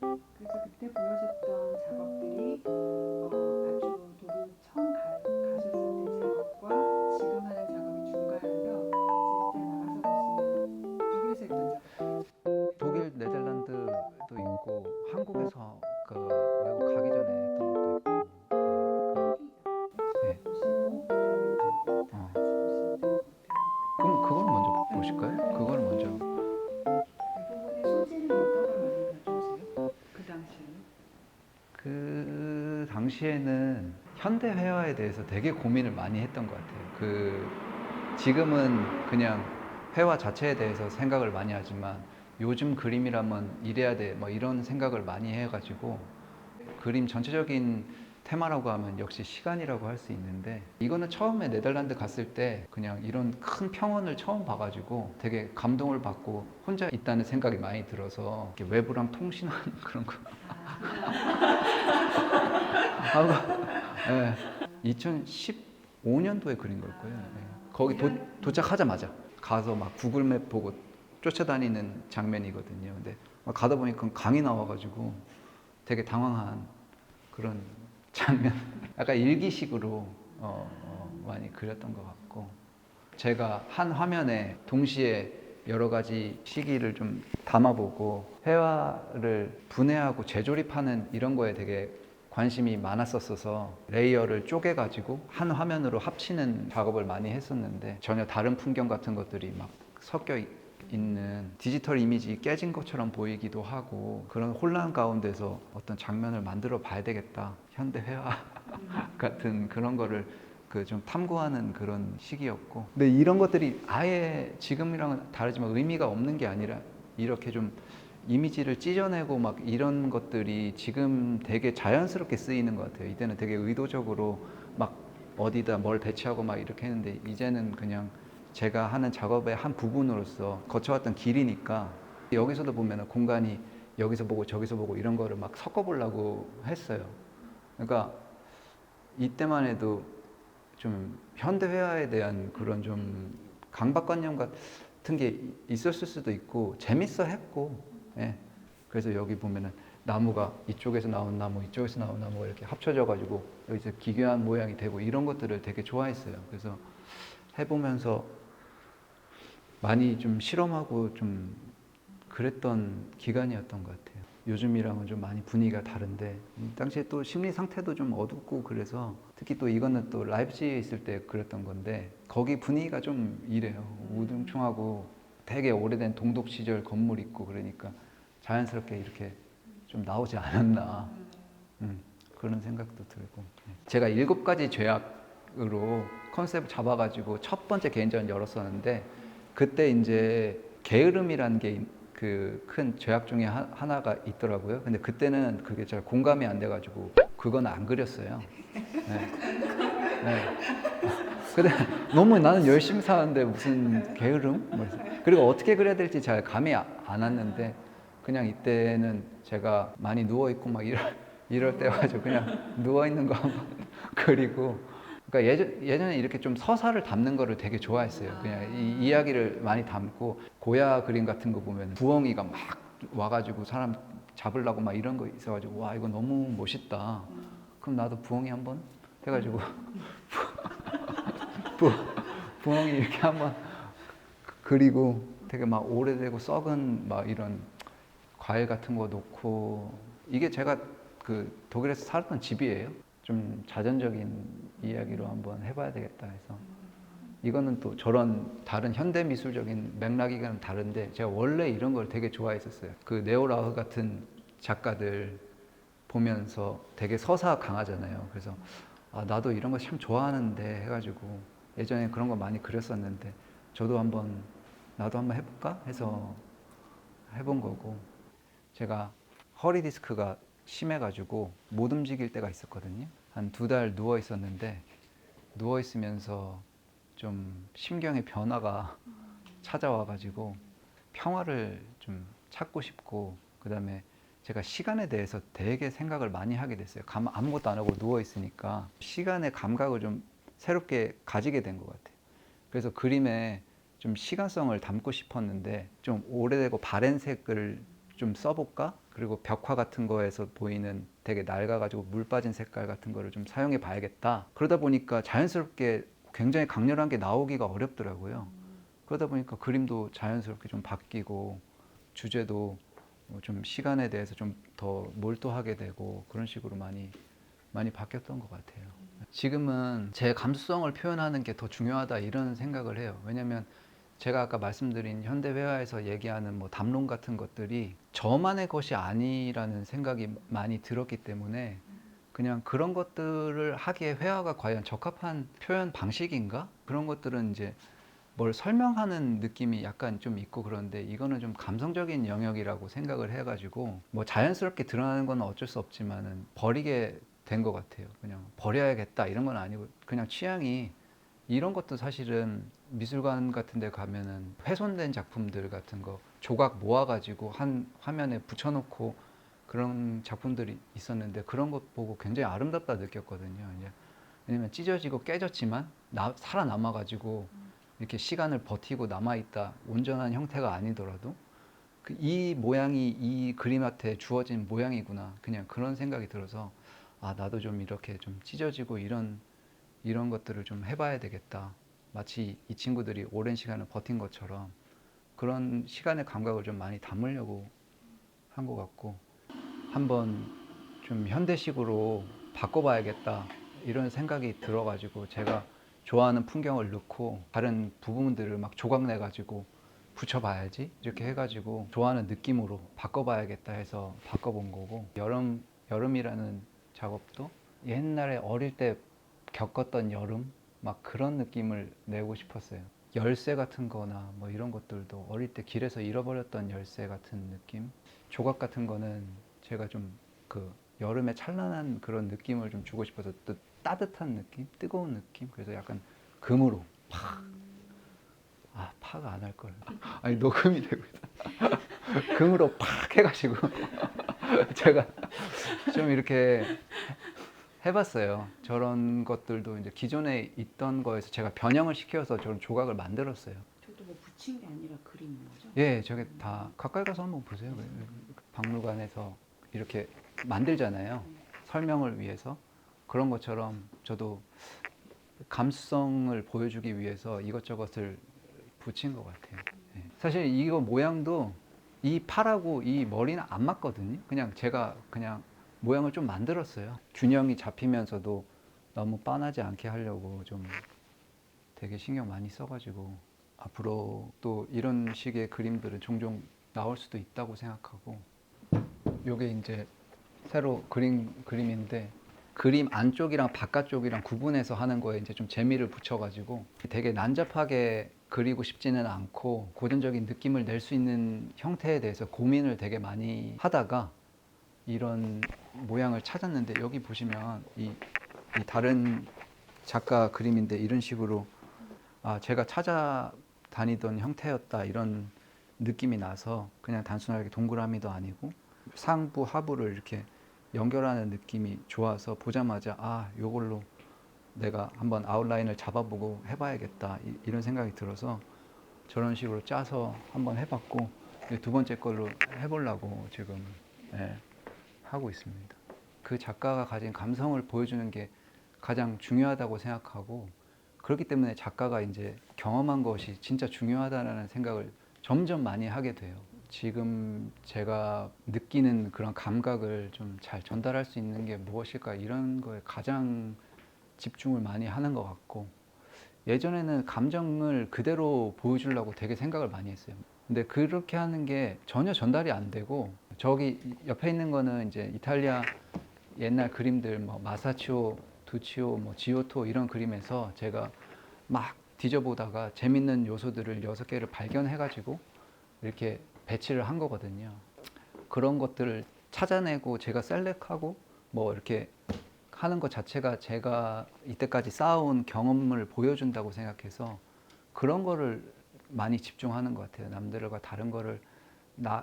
그래서 그때 보여줬던 작업들이 아주 독일 처음 가셨을 때 작업과 지금 하는 작업이 중간이라 진짜 나가서 보시면 독일에서 했던 작업들. 독일, 네덜란드도 있고 한국에서 그 외국 가기 전에 했던 것도 있고. 네. 보시고 그다음에 작업 다 어. 같이 보시면 될 것 같아요. 그럼 그걸 먼저 보실까요? 네. 그걸 먼저. 대부분의 소재는 어떤 걸 많이 가져오세요? 그 당시에는? 그 당시에는 현대 회화에 대해서 되게 고민을 많이 했던 것 같아요. 지금은 그냥 회화 자체에 대해서 생각을 많이 하지만 요즘 그림이라면 이래야 돼, 뭐 이런 생각을 많이 해가지고 그림 전체적인 테마라고 하면 역시 시간이라고 할 수 있는데 이거는 처음에 네덜란드 갔을 때 그냥 이런 큰 평원을 처음 봐가지고 되게 감동을 받고 혼자 있다는 생각이 많이 들어서 이렇게 외부랑 통신하는 그런 거 하고 예, 2015년도에 그린 걸 거예요. 예. 거기 도착하자마자 가서 막 구글맵 보고 쫓아다니는 장면이거든요. 근데 막 가다 보니까 강이 나와가지고 되게 당황한 그런 장면. 약간 일기식으로 많이 그렸던 것 같고 제가 한 화면에 동시에 여러 가지 시기를 좀 담아보고 회화를 분해하고 재조립하는 이런 거에 되게 관심이 많았었어서 레이어를 쪼개가지고 한 화면으로 합치는 작업을 많이 했었는데 전혀 다른 풍경 같은 것들이 막 섞여 있는 디지털 이미지 깨진 것처럼 보이기도 하고 그런 혼란 가운데서 어떤 장면을 만들어 봐야 되겠다. 현대 회화 같은 그런 거를 그 좀 탐구하는 그런 시기였고 근데 이런 것들이 아예 지금이랑은 다르지만 의미가 없는 게 아니라 이렇게 좀 이미지를 찢어내고 막 이런 것들이 지금 되게 자연스럽게 쓰이는 것 같아요. 이때는 되게 의도적으로 막 어디다 뭘 배치하고 막 이렇게 했는데 이제는 그냥 제가 하는 작업의 한 부분으로서 거쳐왔던 길이니까 여기서도 보면 공간이 여기서 보고 저기서 보고 이런 거를 막 섞어보려고 했어요. 그러니까 이때만 해도 좀 현대 회화에 대한 그런 좀 강박관념 같은 게 있었을 수도 있고 재밌어 했고 예. 그래서 여기 보면은 나무가 이쪽에서 나온 나무 이쪽에서 나온 나무가 이렇게 합쳐져 가지고 여기서 기괴한 모양이 되고 이런 것들을 되게 좋아했어요. 그래서 해보면서 많이 좀 실험하고 좀 그랬던 기간이었던 것 같아요. 요즘이랑은 좀 많이 분위기가 다른데 당시에 또 심리 상태도 좀 어둡고 그래서 특히 또 이거는 또 라이프치히에 있을 때 그랬던 건데 거기 분위기가 좀 이래요. 우중충하고 되게 오래된 동독 시절 건물 있고 그러니까 자연스럽게 이렇게 좀 나오지 않았나 그런 생각도 들고 제가 7가지 죄악으로 컨셉을 잡아가지고 첫 번째 개인전 열었었는데 그때 이제 게으름이라는 게 그 큰 죄악 중에 하나가 있더라고요. 근데 그때는 그게 잘 공감이 안 돼가지고 그건 안 그렸어요. 네. 네. 근데 너무 나는 열심히 사는데 무슨 게으름? 그리고 어떻게 그려야 될지 잘 감이 안 왔는데 그냥 이때는 제가 많이 누워있고 막 이럴 때가지고 그냥 누워있는 거 한번 그리고 그러니까 예전에 이렇게 좀 서사를 담는 거를 되게 좋아했어요. 그냥 이야기를 많이 담고 고야 그림 같은 거 보면 부엉이가 막 와가지고 사람 잡으려고 막 이런 거 있어가지고 와 이거 너무 멋있다. 그럼 나도 부엉이 한번 해가지고 부, 부엉이 이렇게 한번 그리고 되게 막 오래되고 썩은 막 이런 과일 같은 거 놓고 이게 제가 그 독일에서 살았던 집이에요. 좀 자전적인 이야기로 한번 해봐야 되겠다 해서 이거는 또 저런 다른 현대 미술적인 맥락이랑 다른데 제가 원래 이런 걸 되게 좋아했었어요. 그 네오라흐 같은 작가들 보면서 되게 서사 강하잖아요. 그래서 아, 나도 이런 거 참 좋아하는데 해가지고 예전에 그런 거 많이 그렸었는데 나도 한번 해볼까 해서 해본 거고 제가 허리 디스크가 심해가지고 못 움직일 때가 있었거든요. 한 2달 누워 있었는데 누워 있으면서 좀 심경의 변화가 찾아와가지고 평화를 좀 찾고 싶고 그다음에 제가 시간에 대해서 되게 생각을 많이 하게 됐어요. 아무것도 안 하고 누워 있으니까 시간의 감각을 좀 새롭게 가지게 된 것 같아요. 그래서 그림에 좀 시간성을 담고 싶었는데 좀 오래되고 바랜 색을 좀 써볼까 그리고 벽화 같은 거에서 보이는 되게 낡아가지고 물 빠진 색깔 같은 거를 좀 사용해 봐야겠다. 그러다 보니까 자연스럽게 굉장히 강렬한 게 나오기가 어렵더라고요. 그러다 보니까 그림도 자연스럽게 좀 바뀌고 주제도 좀 시간에 대해서 좀 더 몰두하게 되고 그런 식으로 많이 바뀌었던 것 같아요. 지금은 제 감수성을 표현하는 게 더 중요하다 이런 생각을 해요. 왜냐하면 제가 아까 말씀드린 현대 회화에서 얘기하는 뭐 담론 같은 것들이 저만의 것이 아니라는 생각이 많이 들었기 때문에 그냥 그런 것들을 하기에 회화가 과연 적합한 표현 방식인가? 그런 것들은 이제 뭘 설명하는 느낌이 약간 좀 있고 그런데 이거는 좀 감성적인 영역이라고 생각을 해가지고 뭐 자연스럽게 드러나는 건 어쩔 수 없지만은 버리게 된 것 같아요. 그냥 버려야겠다 이런 건 아니고 그냥 취향이 이런 것도 사실은 미술관 같은 데 가면은 훼손된 작품들 같은 거 조각 모아가지고 한 화면에 붙여놓고 그런 작품들이 있었는데 그런 것 보고 굉장히 아름답다 느꼈거든요. 이제 왜냐면 찢어지고 깨졌지만 살아남아가지고 이렇게 시간을 버티고 남아있다. 온전한 형태가 아니더라도 이 모양이 이 그림한테 주어진 모양이구나. 그냥 그런 생각이 들어서 아 나도 좀 이렇게 좀 찢어지고 이런 것들을 좀 해봐야 되겠다. 마치 이 친구들이 오랜 시간을 버틴 것처럼 그런 시간의 감각을 좀 많이 담으려고 한 것 같고 한번 좀 현대식으로 바꿔봐야겠다 이런 생각이 들어가지고 제가 좋아하는 풍경을 넣고 다른 부분들을 막 조각 내가지고 붙여봐야지 이렇게 해가지고 좋아하는 느낌으로 바꿔봐야겠다 해서 바꿔본 거고 여름이라는 작업도 옛날에 어릴 때 겪었던 여름 막 그런 느낌을 내고 싶었어요. 열쇠 같은 거나 뭐 이런 것들도 어릴 때 길에서 잃어버렸던 열쇠 같은 느낌 조각 같은 거는 제가 좀 그 여름에 찬란한 그런 느낌을 좀 주고 싶어서 또 따뜻한 느낌, 뜨거운 느낌. 그래서 약간 금으로 파가 안 할 걸. 아니 녹음이 되고 있어. 금으로 팍 해가지고 제가 좀 이렇게 해봤어요. 저런 것들도 이제 기존에 있던 거에서 제가 변형을 시켜서 저런 조각을 만들었어요. 저도 뭐 붙인 게 아니라 그린 거죠? 예, 저게 다 가까이 가서 한번 보세요. 박물관에서 이렇게 만들잖아요. 설명을 위해서. 그런 것처럼 저도 감수성을 보여주기 위해서 이것저것을 붙인 것 같아요. 예. 사실 이거 모양도 이 팔하고 이 머리는 안 맞거든요. 그냥 제가 그냥 모양을 좀 만들었어요. 균형이 잡히면서도 너무 빤하지 않게 하려고 좀 되게 신경 많이 써가지고 앞으로 또 이런 식의 그림들은 종종 나올 수도 있다고 생각하고 요게 이제 새로 그린 그림인데 그림 안쪽이랑 바깥쪽이랑 구분해서 하는 거에 이제 좀 재미를 붙여가지고 되게 난잡하게 그리고 싶지는 않고 고전적인 느낌을 낼 수 있는 형태에 대해서 고민을 되게 많이 하다가 이런 모양을 찾았는데 여기 보시면 이 다른 작가 그림인데 이런 식으로 제가 찾아다니던 형태였다 이런 느낌이 나서 그냥 단순하게 동그라미도 아니고 상부 하부를 이렇게 연결하는 느낌이 좋아서 보자마자 요걸로 내가 한번 아웃라인을 잡아보고 해봐야겠다 이런 생각이 들어서 저런 식으로 짜서 한번 해봤고 두 번째 걸로 해보려고 지금 하고 있습니다. 그 작가가 가진 감성을 보여주는 게 가장 중요하다고 생각하고 그렇기 때문에 작가가 이제 경험한 것이 진짜 중요하다는 생각을 점점 많이 하게 돼요. 지금 제가 느끼는 그런 감각을 좀 잘 전달할 수 있는 게 무엇일까 이런 거에 가장 집중을 많이 하는 것 같고 예전에는 감정을 그대로 보여주려고 되게 생각을 많이 했어요. 근데 그렇게 하는 게 전혀 전달이 안 되고 저기 옆에 있는 거는 이제 이탈리아 옛날 그림들 뭐 마사치오, 두치오, 뭐 지오토 이런 그림에서 제가 막 뒤져보다가 재밌는 요소들을 6개를 발견해가지고 이렇게 배치를 한 거거든요. 그런 것들을 찾아내고 제가 셀렉하고 뭐 이렇게 하는 것 자체가 제가 이때까지 쌓아온 경험을 보여준다고 생각해서 그런 거를 많이 집중하는 것 같아요. 남들과 다른 거를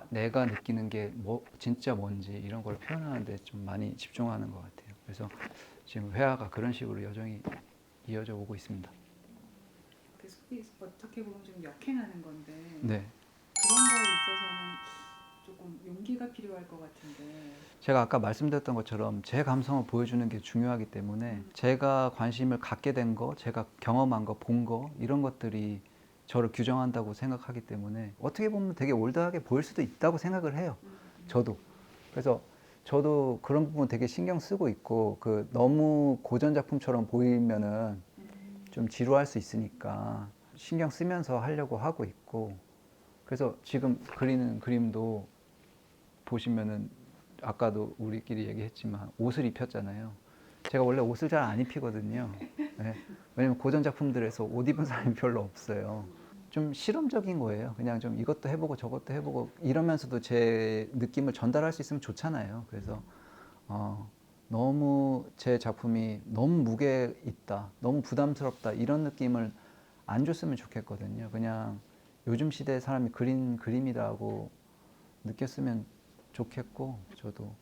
내가 느끼는 게 뭐 진짜 뭔지 이런 걸 표현하는데 좀 많이 집중하는 것 같아요. 그래서 지금 회화가 그런 식으로 여정이 이어져 오고 있습니다. 어떻게 보면 좀 역행하는 건데 네. 그런 거에 있어서는 조금 용기가 필요할 것 같은데. 제가 아까 말씀드렸던 것처럼 제 감성을 보여주는 게 중요하기 때문에 제가 관심을 갖게 된 거, 제가 경험한 거, 본 거 이런 것들이 저를 규정한다고 생각하기 때문에 어떻게 보면 되게 올드하게 보일 수도 있다고 생각을 해요. 저도. 그래서 저도 그런 부분 되게 신경 쓰고 있고 그 너무 고전 작품처럼 보이면은 좀 지루할 수 있으니까 신경 쓰면서 하려고 하고 있고 그래서 지금 그리는 그림도 보시면은 아까도 우리끼리 얘기했지만 옷을 입혔잖아요. 제가 원래 옷을 잘 안 입히거든요. 네. 왜냐면 고전 작품들에서 옷 입은 사람이 별로 없어요. 좀 실험적인 거예요. 그냥 좀 이것도 해보고 저것도 해보고 이러면서도 제 느낌을 전달할 수 있으면 좋잖아요. 그래서 너무 제 작품이 너무 무게 있다, 너무 부담스럽다 이런 느낌을 안 줬으면 좋겠거든요. 그냥 요즘 시대의 사람이 그린 그림이라고 느꼈으면 좋겠고 저도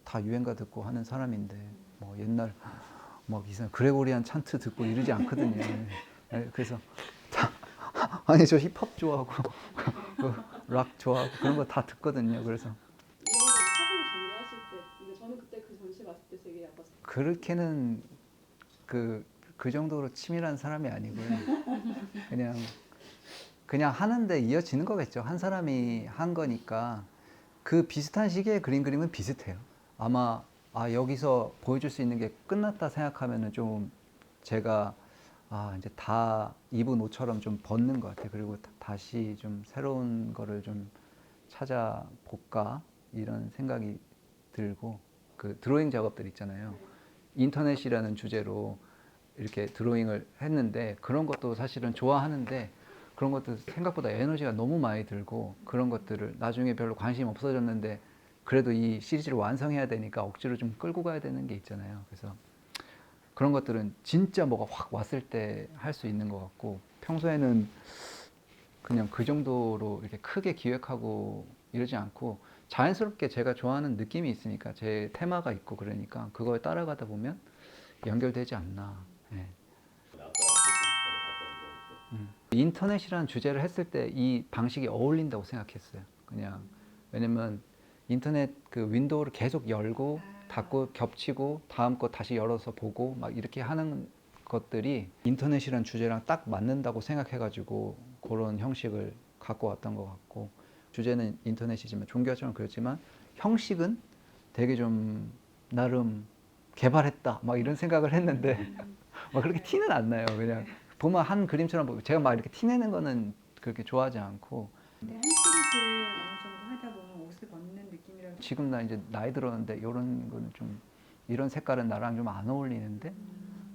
다 유행가 듣고 하는 사람인데 뭐 옛날 막 이상 그레고리안 찬트 듣고 이러지 않거든요. 네, 그래서 다 아니 저 힙합 좋아하고 락 좋아하고 그런 거 다 듣거든요. 그래서 이런 거 화분 정리하실 때 근데 저는 그때 그 전시 봤을 때 되게 약간 그렇게는 그 정도로 치밀한 사람이 아니고요. 그냥 하는데 이어지는 거겠죠. 한 사람이 한 거니까 그 비슷한 시기에 그린 그림은 비슷해요. 아마 여기서 보여줄 수 있는 게 끝났다 생각하면은 좀 제가 이제 다 입은 옷처럼 좀 벗는 것 같아요. 그리고 다시 좀 새로운 거를 좀 찾아볼까 이런 생각이 들고 그 드로잉 작업들 있잖아요. 인터넷이라는 주제로 이렇게 드로잉을 했는데 그런 것도 사실은 좋아하는데 그런 것도 생각보다 에너지가 너무 많이 들고 그런 것들을 나중에 별로 관심 없어졌는데 그래도 이 시리즈를 완성해야 되니까 억지로 좀 끌고 가야 되는 게 있잖아요. 그래서 그런 것들은 진짜 뭐가 확 왔을 때 할 수 있는 것 같고 평소에는 그냥 그 정도로 이렇게 크게 기획하고 이러지 않고 자연스럽게 제가 좋아하는 느낌이 있으니까 제 테마가 있고 그러니까 그거에 따라가다 보면 연결되지 않나. 예. 인터넷이라는 주제를 했을 때 이 방식이 어울린다고 생각했어요. 그냥 왜냐면 인터넷 그 윈도우를 계속 열고 닫고 겹치고 다음 거 다시 열어서 보고 막 이렇게 하는 것들이 인터넷이라는 주제랑 딱 맞는다고 생각해가지고 그런 형식을 갖고 왔던 것 같고 주제는 인터넷이지만 종교처럼 그렇지만 형식은 되게 좀 나름 개발했다 막 이런 생각을 했는데 막 그렇게 티는 안 나요. 그냥 보면 한 그림처럼 보고 제가 막 이렇게 티내는 거는 그렇게 좋아하지 않고 근데 한 시리즈를 어느 정도 하다 보면 옷을 벗는 느낌이라서 지금 나 이제 나이 들었는데 이런 거는 좀 이런 색깔은 나랑 좀 안 어울리는데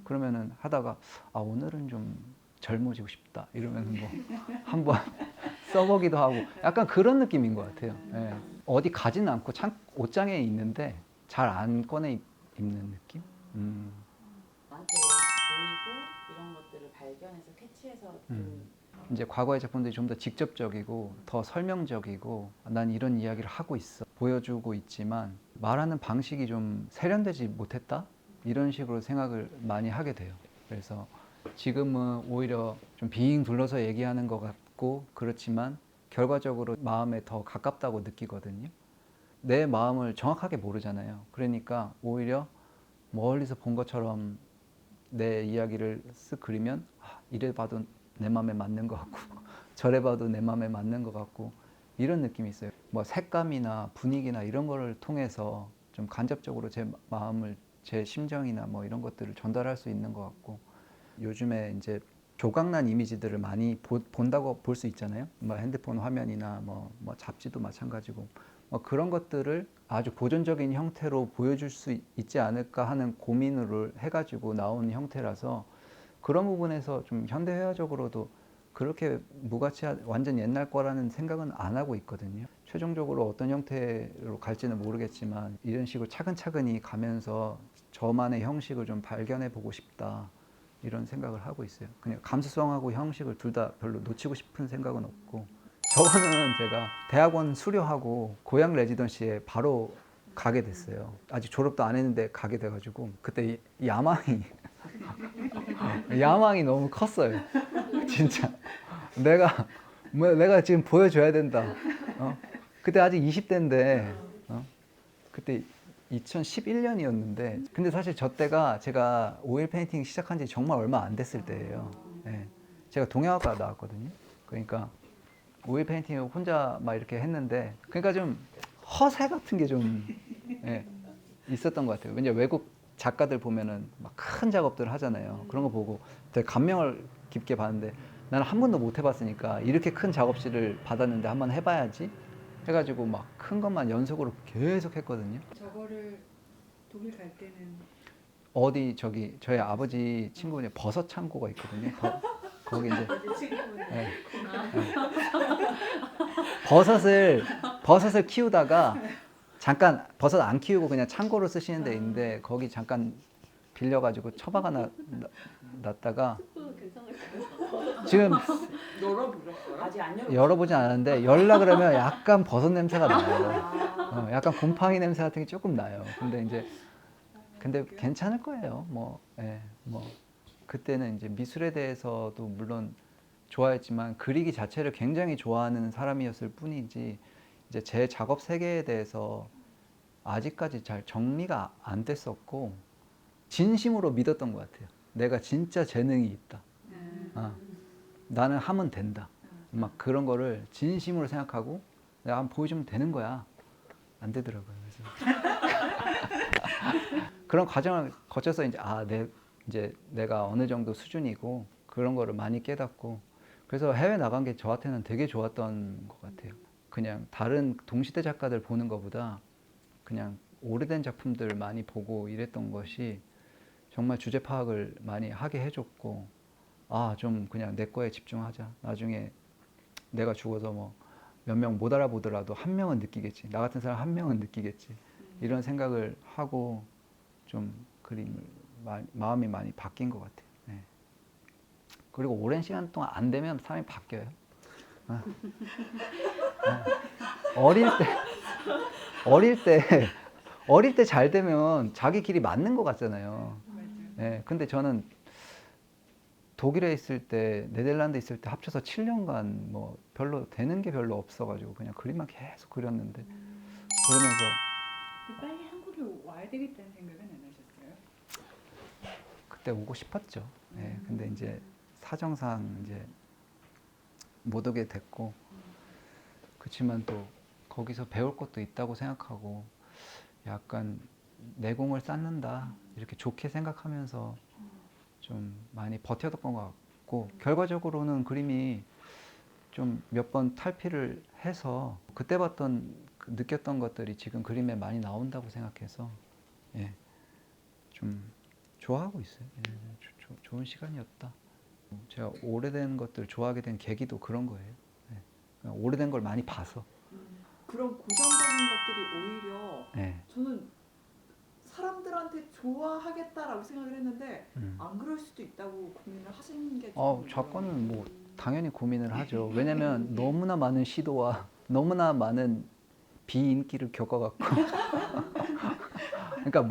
그러면은 하다가 오늘은 좀 젊어지고 싶다 이러면은 뭐 한번 써보기도 하고 약간 그런 느낌인 것 같아요. 예. 어디 가지는 않고 옷장에 있는데 잘 안 꺼내 입는 느낌? 나한테 보이고 이런 것들을 발견해서 캐치해서 좀 이제 과거의 작품들이 좀 더 직접적이고 더 설명적이고 난 이런 이야기를 하고 있어 보여주고 있지만 말하는 방식이 좀 세련되지 못했다 이런 식으로 생각을 많이 하게 돼요. 그래서 지금은 오히려 좀 빙 둘러서 얘기하는 것 같고 그렇지만 결과적으로 마음에 더 가깝다고 느끼거든요. 내 마음을 정확하게 모르잖아요. 그러니까 오히려 멀리서 본 것처럼 내 이야기를 쓱 그리면 이래 봐도 내 마음에 맞는 것 같고 저래 봐도 내 마음에 맞는 것 같고 이런 느낌이 있어요. 뭐 색감이나 분위기나 이런 거를 통해서 좀 간접적으로 제 마음을 제 심정이나 뭐 이런 것들을 전달할 수 있는 것 같고 요즘에 이제 조각난 이미지들을 많이 본다고 볼 수 있잖아요. 뭐 핸드폰 화면이나 뭐 잡지도 마찬가지고 뭐 그런 것들을 아주 고전적인 형태로 보여줄 수 있지 않을까 하는 고민을 해가지고 나온 형태라서 그런 부분에서 좀 현대회화적으로도 그렇게 무가치한 완전 옛날 거라는 생각은 안 하고 있거든요. 최종적으로 어떤 형태로 갈지는 모르겠지만 이런 식으로 차근차근히 가면서 저만의 형식을 좀 발견해 보고 싶다 이런 생각을 하고 있어요. 그냥 감수성하고 형식을 둘 다 별로 놓치고 싶은 생각은 없고 저거는 제가 대학원 수료하고 고향 레지던시에 바로 가게 됐어요. 아직 졸업도 안 했는데 가게 돼가지고 그때 이 야망이 너무 컸어요. 진짜 내가 지금 보여줘야 된다. 그때 아직 20대인데 그때 2011년이었는데 근데 사실 저 때가 제가 오일 페인팅 시작한 지 정말 얼마 안 됐을 때예요. 예. 제가 동양학과 나왔거든요. 그러니까 오일 페인팅을 혼자 막 이렇게 했는데 그러니까 좀 허세 같은 게 좀 예, 있었던 것 같아요. 왜냐 외국 작가들 보면은 막 큰 작업들을 하잖아요. 그런 거 보고 되게 감명을 깊게 받는데 나는 한 번도 못 해봤으니까 이렇게 큰 작업실을 받았는데 한번 해봐야지 해가지고 막 큰 것만 연속으로 계속 했거든요. 저거를 독일 갈 때는 어디 저기 저희 아버지 친구분이 버섯 창고가 있거든요. 거기 이제 예. 예. 버섯을 키우다가 잠깐 버섯 안 키우고 그냥 창고로 쓰시는 데 있는데 거기 잠깐 빌려가지고 처박아 놨다가 또 괜찮을까요? 지금 열어보셨어요? 아직 안 열어. 열어보진 않았는데 열라 그러면 약간 버섯 냄새가 나요. 아, 약간 곰팡이 냄새 같은 게 조금 나요. 근데 괜찮을 거예요. 뭐 그때는 이제 미술에 대해서도 물론 좋아했지만 그리기 자체를 굉장히 좋아하는 사람이었을 뿐이지 이제 제 작업 세계에 대해서 아직까지 잘 정리가 안 됐었고 진심으로 믿었던 것 같아요. 내가 진짜 재능이 있다. 나는 하면 된다. 막 그런 거를 진심으로 생각하고 내가 한번 보여주면 되는 거야. 안 되더라고요. 그래서 그런 과정을 거쳐서 이제 내가 어느 정도 수준이고 그런 거를 많이 깨닫고 그래서 해외 나간 게 저한테는 되게 좋았던 것 같아요. 그냥 다른 동시대 작가들 보는 것보다 그냥 오래된 작품들 많이 보고 이랬던 것이 정말 주제 파악을 많이 하게 해줬고 좀 그냥 내 거에 집중하자. 나중에 내가 죽어서 뭐 몇 명 못 알아보더라도 한 명은 느끼겠지. 나 같은 사람 한 명은 느끼겠지. 이런 생각을 하고 좀 그림을 마음이 많이 바뀐 것 같아요. 네. 그리고 오랜 시간 동안 안 되면 사람이 바뀌어요. 어릴 때 잘 되면 자기 길이 맞는 것 같잖아요. 네. 근데 저는 독일에 있을 때, 네덜란드 있을 때 합쳐서 7년간 뭐 별로 되는 게 별로 없어가지고 그냥 그림만 계속 그렸는데 그러면서 빨리 한국에 와야 되겠다는 생각은 안 하셨어요? 그때 오고 싶었죠. 네, 근데 이제 사정상 이제 못 오게 됐고 그렇지만 또 거기서 배울 것도 있다고 생각하고 약간 내공을 쌓는다 이렇게 좋게 생각하면서 좀 많이 버텨뒀던 것 같고 결과적으로는 그림이 좀 몇 번 탈피를 해서 그때 느꼈던 것들이 지금 그림에 많이 나온다고 생각해서 좀 좋아하고 있어요. 좋은 시간이었다. 제가 오래된 것들 좋아하게 된 계기도 그런 거예요. 그냥 오래된 걸 많이 봐서. 그런 고전적인 것들이 오히려 네. 저는 사람들한테 좋아하겠다라고 생각을 했는데 안 그럴 수도 있다고 고민을 하시는 게 작가는 뭐 당연히 고민을 하죠. 왜냐면 너무나 많은 시도와 너무나 많은 비인기를 겪어갖고 그러니까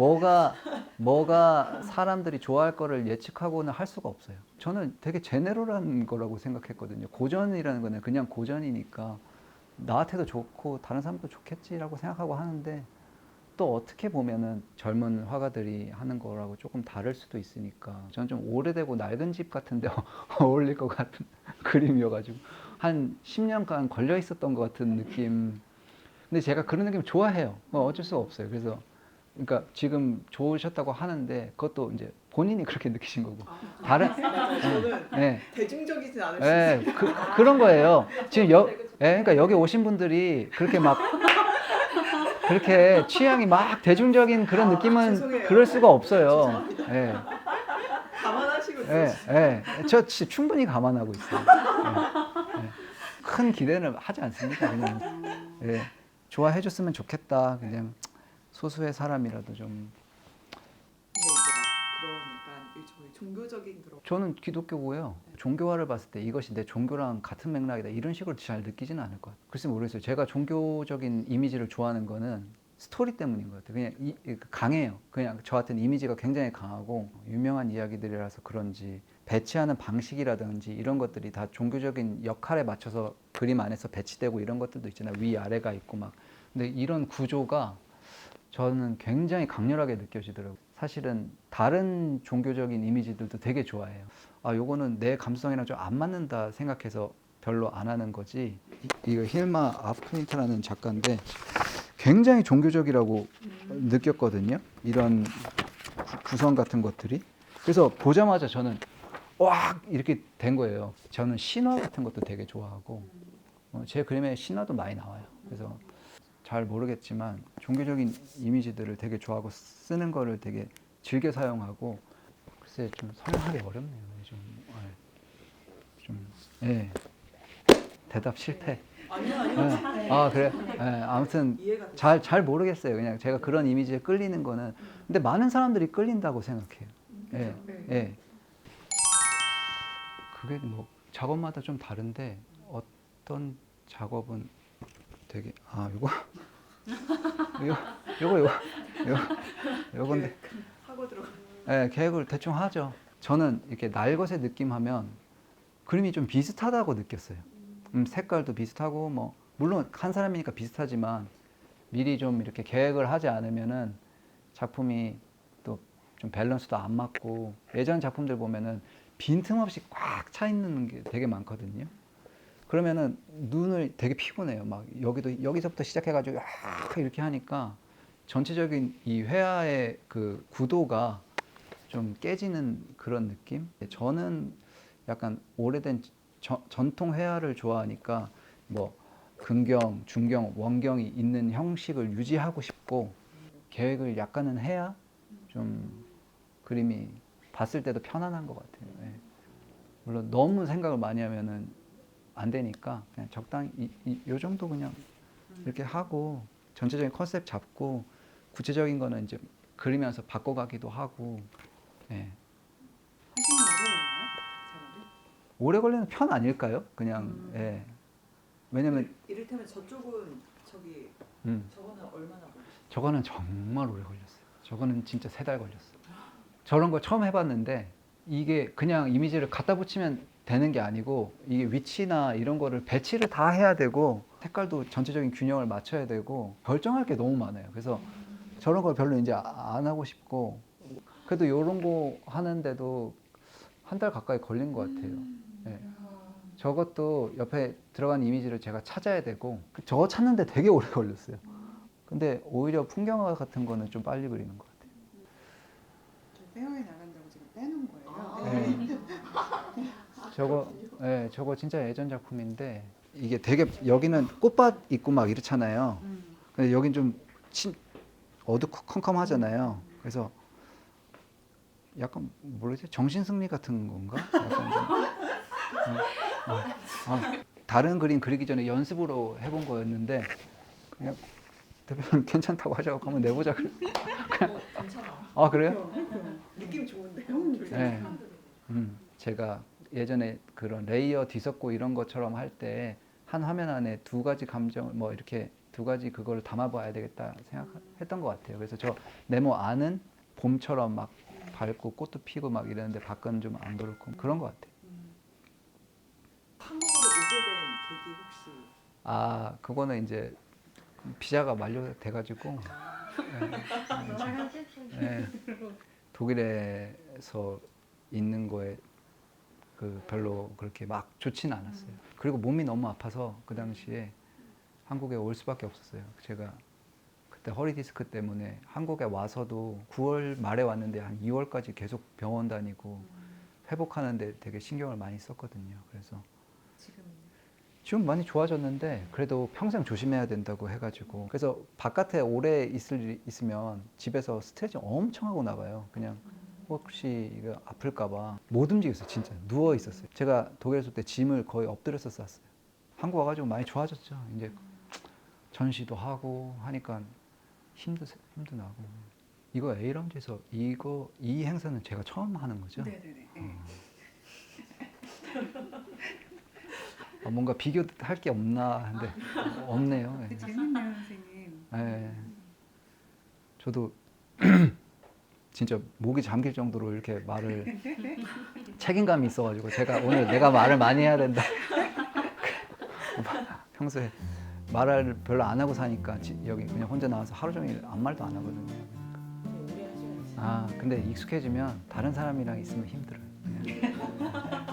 뭐가 사람들이 좋아할 거를 예측하고는 할 수가 없어요. 저는 되게 제네럴한 거라고 생각했거든요. 고전이라는 거는 그냥 고전이니까 나한테도 좋고 다른 사람도 좋겠지라고 생각하고 하는데 또 어떻게 보면은 젊은 화가들이 하는 거라고 조금 다를 수도 있으니까 저는 좀 오래되고 낡은 집 같은 데 어울릴 것 같은 그림이어가지고 한 10년간 걸려 있었던 것 같은 느낌. 근데 제가 그런 느낌 좋아해요. 어쩔 수가 없어요. 그래서 그러니까 지금 좋으셨다고 하는데 그것도 이제 본인이 그렇게 느끼신 거고 다른 맞아요. 저는 네. 대중적이진 않을 수 네, 있어요. 그런 거예요. 지금 그러니까 여기 오신 분들이 그렇게 막 그렇게 취향이 막 대중적인 그런 느낌은 죄송해요. 그럴 수가 없어요. 예, 감안하시고 저 충분히 감안하고 있어요. 큰 기대는 하지 않습니다. 그냥 좋아해줬으면 좋겠다. 그냥 소수의 사람이라도 좀. 근데 이제 막 그러니까 저희 종교적인 그런 저는 기독교고요. 종교화를 봤을 때 이것이 내 종교랑 같은 맥락이다 이런 식으로 잘 느끼지는 않을 것 같아요. 글쎄 모르겠어요. 제가 종교적인 이미지를 좋아하는 거는 스토리 때문인 것 같아요. 그냥 강해요. 그냥 저한테는 이미지가 굉장히 강하고 유명한 이야기들이라서 그런지 배치하는 방식이라든지 이런 것들이 다 종교적인 역할에 맞춰서 그림 안에서 배치되고 이런 것들도 있잖아요. 위 아래가 있고 막. 근데 이런 구조가 저는 굉장히 강렬하게 느껴지더라고요. 사실은 다른 종교적인 이미지들도 되게 좋아해요. 아, 요거는 내 감수성이랑 좀 안 맞는다 생각해서 별로 안 하는 거지. 이거 힐마 아프린트라는 작가인데 굉장히 종교적이라고 느꼈거든요. 이런 구성 같은 것들이. 그래서 보자마자 저는 와 이렇게 된 거예요. 저는 신화 같은 것도 되게 좋아하고 제 그림에 신화도 많이 나와요. 그래서 잘 모르겠지만 종교적인 이미지들을 되게 좋아하고 쓰는 거를 되게 즐겨 사용하고 글쎄 좀 설명하기 어렵네요. 예. 대답 실패. 아니요. 예. 아 그래. 예. 아무튼 이해가 잘 모르겠어요. 그냥 제가 그런 이미지에 끌리는 거는 근데 많은 사람들이 끌린다고 생각해요. 예. 네. 예. 그게 뭐 작업마다 좀 다른데 어떤 작업은 되게 요거 요건데 하고 들어가. 예, 계획을 대충 하죠. 저는 이렇게 날것의 느낌 하면 그림이 좀 비슷하다고 느꼈어요. 색깔도 비슷하고 뭐 물론 한 사람이니까 비슷하지만 미리 좀 이렇게 계획을 하지 않으면은 작품이 또 좀 밸런스도 안 맞고 예전 작품들 보면은 빈틈없이 꽉 차 있는 게 되게 많거든요. 그러면은 눈을 되게 피곤해요. 막 여기서부터 시작해가지고 이렇게 하니까 전체적인 이 회화의 그 구도가 좀 깨지는 그런 느낌? 저는 약간 오래된 전통 회화를 좋아하니까 뭐 근경, 중경, 원경이 있는 형식을 유지하고 싶고 계획을 약간은 해야 좀 그림이 봤을 때도 편안한 것 같아요. 예. 물론 너무 생각을 많이 하면은 안 되니까 그냥 적당히 요 정도 그냥 이렇게 하고 전체적인 컨셉 잡고 구체적인 거는 이제 그리면서 바꿔가기도 하고. 예. 하시는 오래 걸려요? 작업이? 오래 걸리는 편 아닐까요? 그냥 예. 왜냐면 이를테면 저쪽은 저기 음, 저거는 얼마나 걸리셨어요? 저거는 정말 오래 걸렸어요. 저거는 진짜 3달 걸렸어요. 저런 거 처음 해봤는데 이게 그냥 이미지를 갖다 붙이면 되는 게 아니고 이게 위치나 이런 거를 배치를 다 해야 되고 색깔도 전체적인 균형을 맞춰야 되고 결정할 게 너무 많아요. 그래서 저런 걸 별로 이제 안 하고 싶고 그래도 이런 거 하는데도 1달 가까이 걸린 것 같아요. 예. 저것도 옆에 들어간 이미지를 제가 찾아야 되고 저거 찾는데 되게 오래 걸렸어요. 근데 오히려 풍경화 같은 거는 좀 빨리 그리는 것 같아요. 저 페어에 나간다고 지금 빼놓은 거예요. 저거 진짜 예전 작품인데 이게 되게 여기는 꽃밭 있고 막 이렇잖아요. 근데 여긴 좀 어두컴컴하잖아요. 그래서 약간 모르겠어요. 정신승리 같은 건가? 약간 다른 그림 그리기 전에 연습으로 해본 거였는데 그냥 대표님 괜찮다고 하셔서 한번 내보자 그래. 괜찮아. 아 그래요? 느낌 좋은데요? 네. 제가 예전에 그런 레이어 뒤섞고 이런 것처럼 할 때 한 화면 안에 2가지 감정 뭐 이렇게 2가지 그걸 담아봐야 되겠다 생각했던 것 같아요. 그래서 저 네모 안은 봄처럼 막 밝고 꽃도 피고 막 이러는데 밖은 좀 안 그렇고 그런 것 같아요. 한국으로 오게 된 계기 혹시? 그거는 이제 비자가 만료돼가지고 네, 독일에서 있는 거에 별로 그렇게 막 좋지는 않았어요. 그리고 몸이 너무 아파서 그 당시에 한국에 올 수밖에 없었어요. 제가 그때 허리 디스크 때문에 한국에 와서도 9월 말에 왔는데 한 2월까지 계속 병원 다니고 회복하는데 되게 신경을 많이 썼거든요. 그래서 지금 많이 좋아졌는데 그래도 평생 조심해야 된다고 해가지고 그래서 바깥에 오래 있으면 집에서 스트레칭 엄청 하고 나가요. 그냥 혹시 이거 아플까봐 못 움직였어요. 진짜 누워 있었어요. 제가 독일에 있을 때 짐을 거의 엎드려서 쌌어요. 한국 와가지고 많이 좋아졌죠. 이제 전시도 하고 하니까 힘도 나고. 이거 A라운지에서 이 행사는 제가 처음 하는 거죠. 네네네. 뭔가 비교할 게 없나 하는데 없네요. 예. 재밌네요, 선생님. 예. 저도 진짜 목이 잠길 정도로 이렇게 말을 책임감이 있어가지고 제가 오늘 내가 말을 많이 해야 된다. 평소에 말을 별로 안 하고 사니까 여기 그냥 혼자 나와서 하루 종일 아무 말도 안 하거든요. 오래 하시면 아 근데 익숙해지면 다른 사람이랑 있으면 힘들어요. 그냥.